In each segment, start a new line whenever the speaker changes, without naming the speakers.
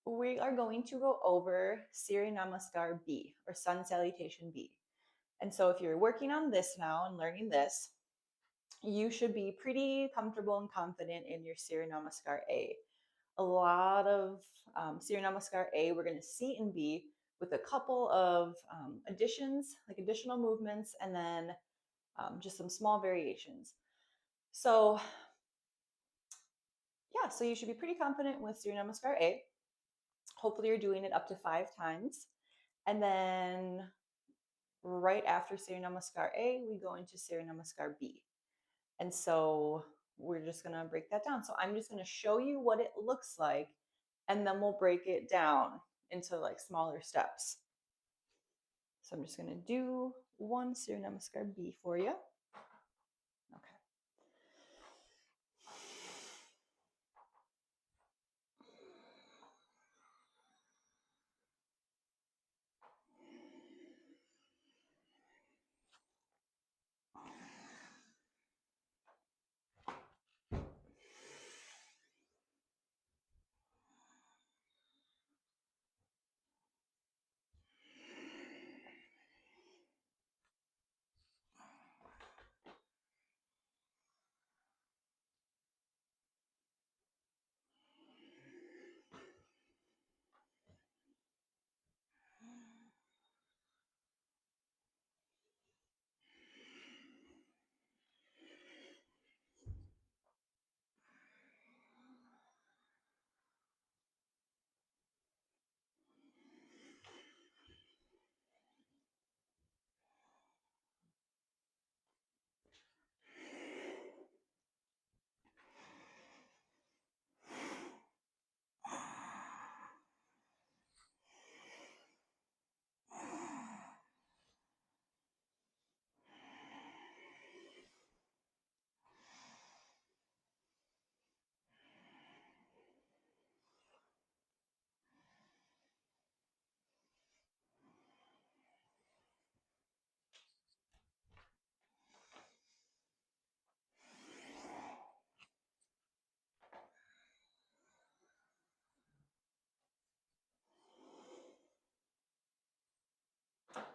we are going to go over Suryanamaskar B, or Sun Salutation B. And so if you're working on this now and learning this, you should be pretty comfortable and confident in your Suryanamaskar A. A lot of Suryanamaskar A we're going to see in B with a couple of additions, like additional movements, and then just some small variations. So yeah, so you should be pretty confident with Suryanamaskar A. Hopefully you're doing it up to 5 times. And then right after Suryanamaskar A, we go into Suryanamaskar B. And so we're just going to break that down. So I'm just going to show you what it looks like, and then we'll break it down into like smaller steps. So I'm just going to do one Suryanamaskar B for you. Okay.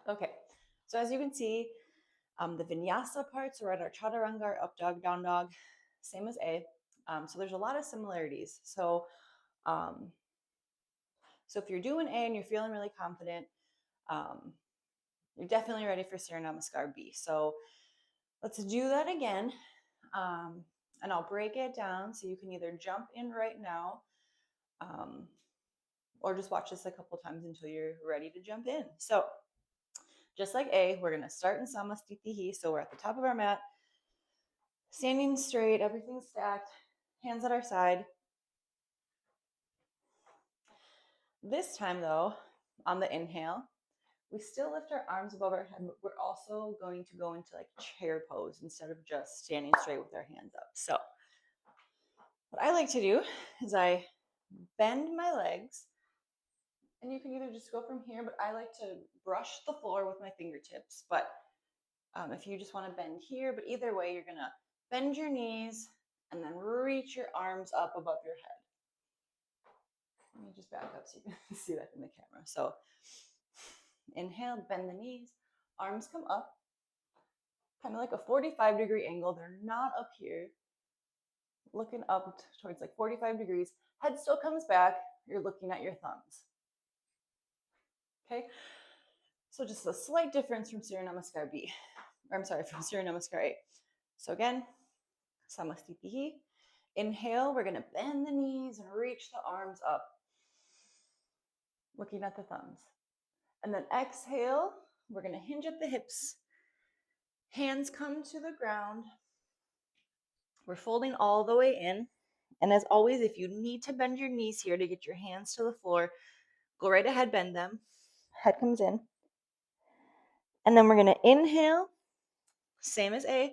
Okay, so as you can see, the vinyasa parts are at our chaturanga, up dog, down dog, same as A. So there's a lot of similarities. Um, so if you're doing A and you're feeling really confident, you're definitely ready for Suryanamaskar B. So let's do that again. And I'll break it down so you can either jump in right now, or just watch this a couple times until you're ready to jump in. So just like A, we're gonna start in Samastitihi. So we're at the top of our mat, standing straight, everything stacked, hands at our side. This time though, on the inhale, we still lift our arms above our head, but we're also going to go into like chair pose instead of just standing straight with our hands up. So what I like to do is I bend my legs, and you can either just go from here, but I like to brush the floor with my fingertips. But if you just want to bend here, but either way, you're gonna bend your knees and then reach your arms up above your head. Let me just back up so you can see that in the camera. So inhale, bend the knees, arms come up, kind of like a 45-degree angle. They're not up here, looking up towards like 45 degrees. Head still comes back. You're looking at your thumbs. Okay, so just a slight difference from Suryanamaskar B, or I'm sorry, from Suryanamaskar A. So again, Samastitihi. Inhale, we're gonna bend the knees and reach the arms up, looking at the thumbs. And then exhale, we're gonna hinge at the hips. Hands come to the ground. We're folding all the way in. And as always, if you need to bend your knees here to get your hands to the floor, go right ahead, bend them. Head comes in. And then we're gonna inhale, same as A.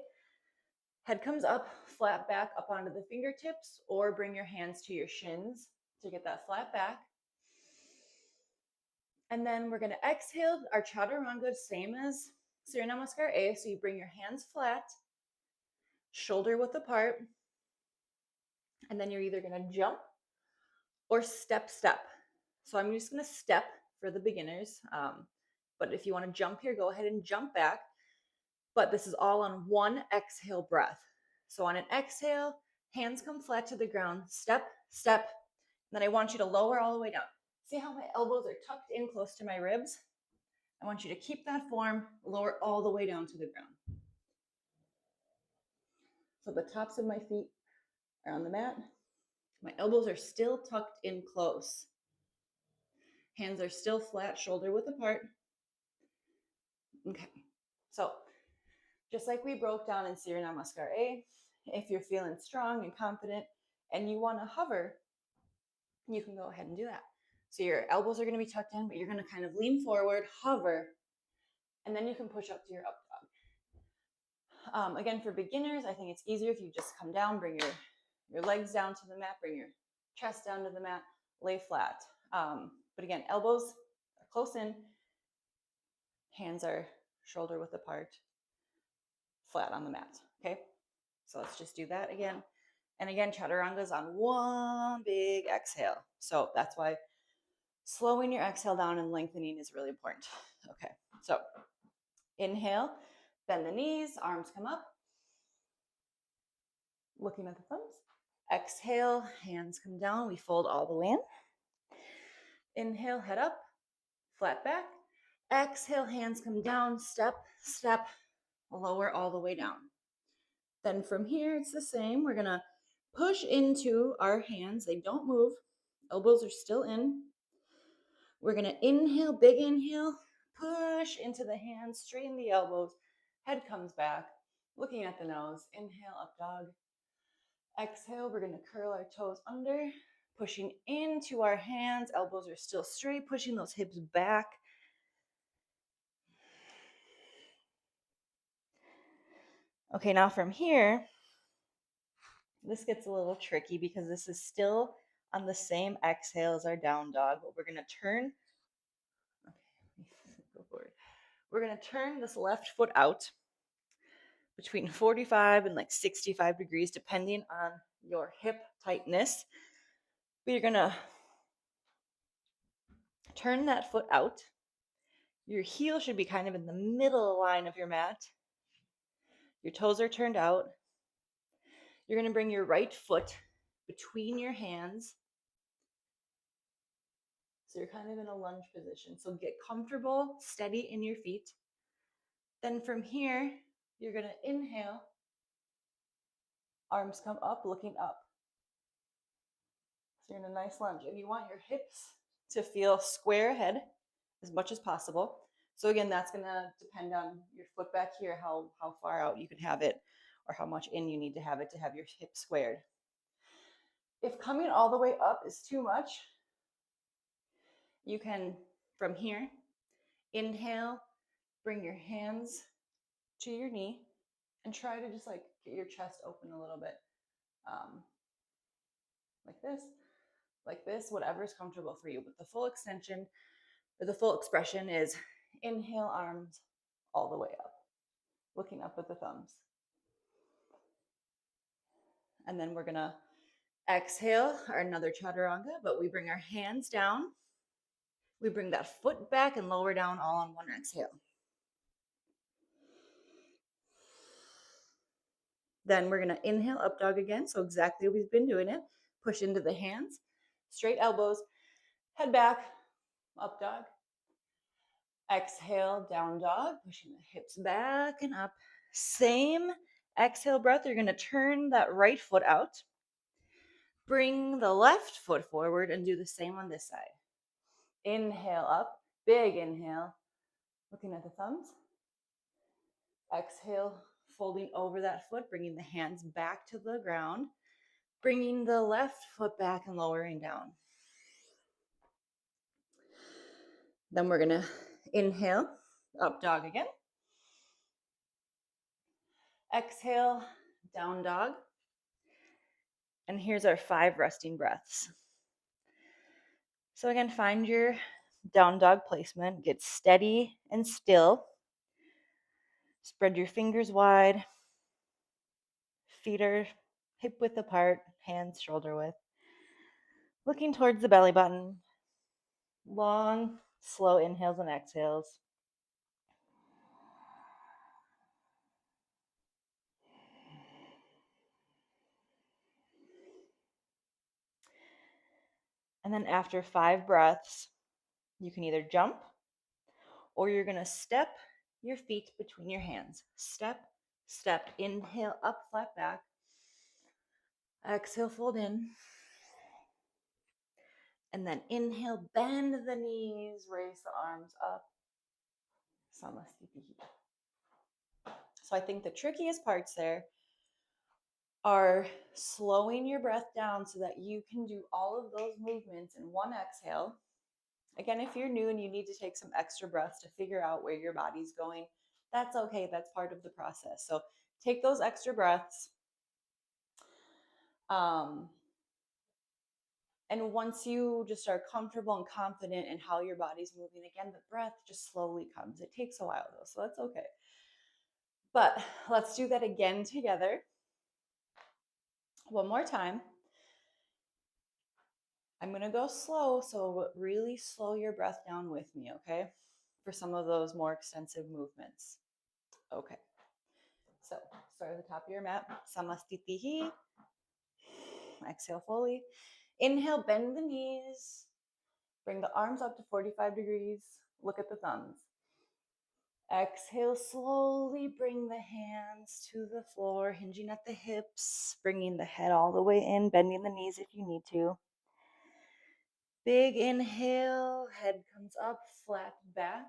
Head comes up, flat back up onto the fingertips, or bring your hands to your shins to get that flat back. And then we're gonna exhale our chaturanga, same as Suryanamaskar A. So you bring your hands flat, shoulder width apart, and then you're either gonna jump or step, step. So I'm just going to step for the beginners. But if you want to jump here, go ahead and jump back. But this is all on one exhale breath. So on an exhale, hands come flat to the ground, step, step. Then I want you to lower all the way down. See how my elbows are tucked in close to my ribs? I want you to keep that form, lower all the way down to the ground. So the tops of my feet are on the mat. My elbows are still tucked in close. Hands are still flat, shoulder width apart. Okay, so just like we broke down in Suryanamaskar A, if you're feeling strong and confident and you want to hover, you can go ahead and do that. So your elbows are going to be tucked in, but you're going to kind of lean forward, hover, and then you can push up to your up dog. Again, for beginners, I think it's easier if you just come down, bring your legs down to the mat, bring your chest down to the mat, lay flat. But again, elbows are close in, hands are shoulder width apart, flat on the mat. Okay, so let's just do that again. And again, chaturanga is on one big exhale. So that's why slowing your exhale down and lengthening is really important. Okay, so inhale, bend the knees, arms come up, looking at the thumbs. Exhale, hands come down, we fold all the way in. Inhale, head up, flat back. Exhale, hands come down, step, step, lower all the way down. Then from here, it's the same. We're gonna push into our hands. They don't move. Elbows are still in. We're gonna inhale, big inhale, push into the hands, straighten the elbows, head comes back, looking at the nose. Inhale, up dog. Exhale, we're gonna curl our toes under, pushing into our hands. Elbows are still straight, pushing those hips back. Okay, now from here, this gets a little tricky because this is still on the same exhale as our down dog, but we're gonna turn. Okay, go forward. We're gonna turn this left foot out between 45 and like 65 degrees, depending on your hip tightness. But you're gonna turn that foot out. Your heel should be kind of in the middle line of your mat. Your toes are turned out. You're gonna bring your right foot between your hands. So you're kind of in a lunge position. So get comfortable, steady in your feet. Then from here, you're gonna inhale, arms come up, looking up. So you're in a nice lunge. And you want your hips to feel square ahead as much as possible. So again, that's gonna depend on your foot back here, how far out you can have it, or how much in you need to have it to have your hips squared. If coming all the way up is too much, you can, from here, inhale, bring your hands to your knee, and try to just like get your chest open a little bit. Like this, whatever is comfortable for you. But the full extension or the full expression is inhale, arms all the way up, looking up with the thumbs. And then we're gonna exhale, or another chaturanga, but we bring our hands down. We bring that foot back and lower down all on one exhale. Then we're gonna inhale, up dog again. So exactly we've been doing it. Push into the hands, straight elbows, head back, up dog. Exhale, down dog, pushing the hips back and up. Same exhale breath. You're gonna turn that right foot out. Bring the left foot forward and do the same on this side. Inhale up, big inhale, looking at the thumbs. Exhale, folding over that foot, bringing the hands back to the ground, bringing the left foot back and lowering down. Then we're gonna inhale, up dog again. Exhale, down dog. And here's our 5 resting breaths. So again, find your down dog placement, get steady and still. Spread your fingers wide. Feet are hip width apart, hands shoulder width. Looking towards the belly button. Long, slow inhales and exhales. And then after 5 breaths, you can either jump or you're going to step your feet between your hands. Step, step, inhale up, flat back. Exhale, fold in. And then inhale, bend the knees, raise the arms up. Salutation B. So I think the trickiest parts there are slowing your breath down so that you can do all of those movements in one exhale. Again, if you're new and you need to take some extra breaths to figure out where your body's going, that's okay. That's part of the process. So take those extra breaths. And once you just are comfortable and confident in how your body's moving, again, the breath just slowly comes. It takes a while though, so that's okay. But let's do that again together. One more time. I'm going to go slow, so really slow your breath down with me, okay? For some of those more extensive movements. Okay. So start at the top of your mat. Samastitihi. Exhale fully. Inhale, bend the knees. Bring the arms up to 45 degrees. Look at the thumbs. Exhale, slowly bring the hands to the floor, hinging at the hips, bringing the head all the way in, bending the knees if you need to. Big inhale, head comes up, flat back.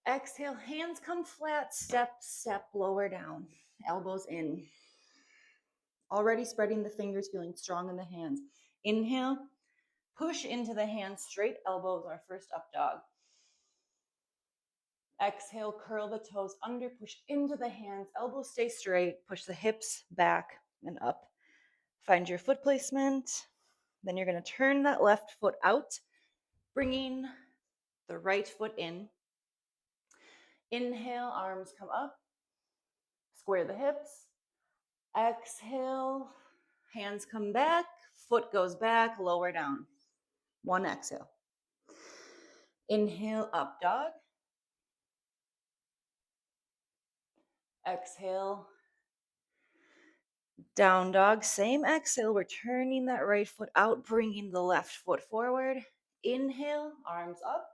Exhale, hands come flat, step, step, lower down, elbows in. Already spreading the fingers, feeling strong in the hands. Inhale, push into the hands, straight elbows, our first up dog. Exhale, curl the toes under, push into the hands, elbows stay straight, push the hips back and up. Find your foot placement. Then you're going to turn that left foot out, bringing the right foot in. Inhale, arms come up, square the hips. Exhale, hands come back, foot goes back, lower down. One exhale. Inhale, up dog. Exhale, down dog. Same exhale. We're turning that right foot out, bringing the left foot forward. Inhale, arms up.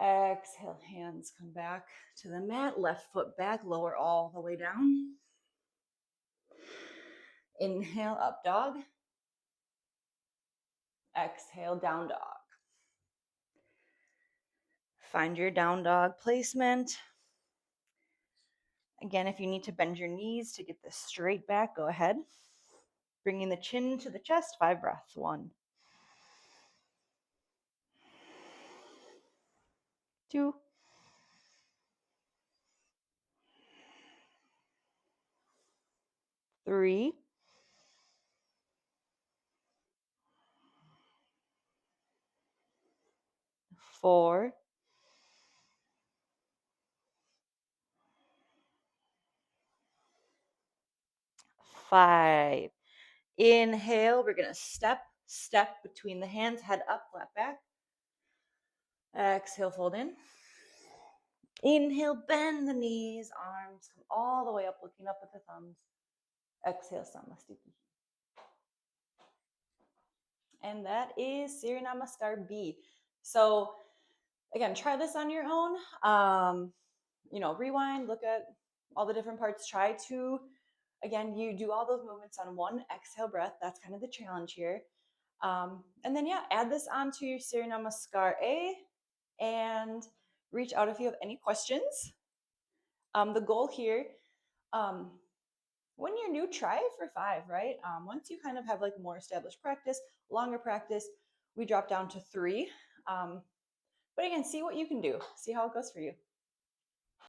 Exhale, hands come back to the mat. Left foot back, lower all the way down. Inhale, up dog. Exhale, down dog. Find your down dog placement. Again, if you need to bend your knees to get this straight back, go ahead. Bringing the chin to the chest, 5 breaths. 1, 2, 3, 4, 5. Inhale, we're going to step between the hands, head up, flat back. Exhale, fold in. Inhale, bend the knees, arms come all the way up, looking up at the thumbs. Exhale, Salutation. And that is Suryanamaskar B. So again, try this on your own. Rewind, look at all the different parts. Try to, again, you do all those movements on one exhale breath. That's kind of the challenge here. And then, add this onto your Suryanamaskar A and reach out if you have any questions. The goal here, when you're new, try it for 5, right? Once you kind of have like more established practice, longer practice, we drop down to 3. But again, see what you can do. See how it goes for you.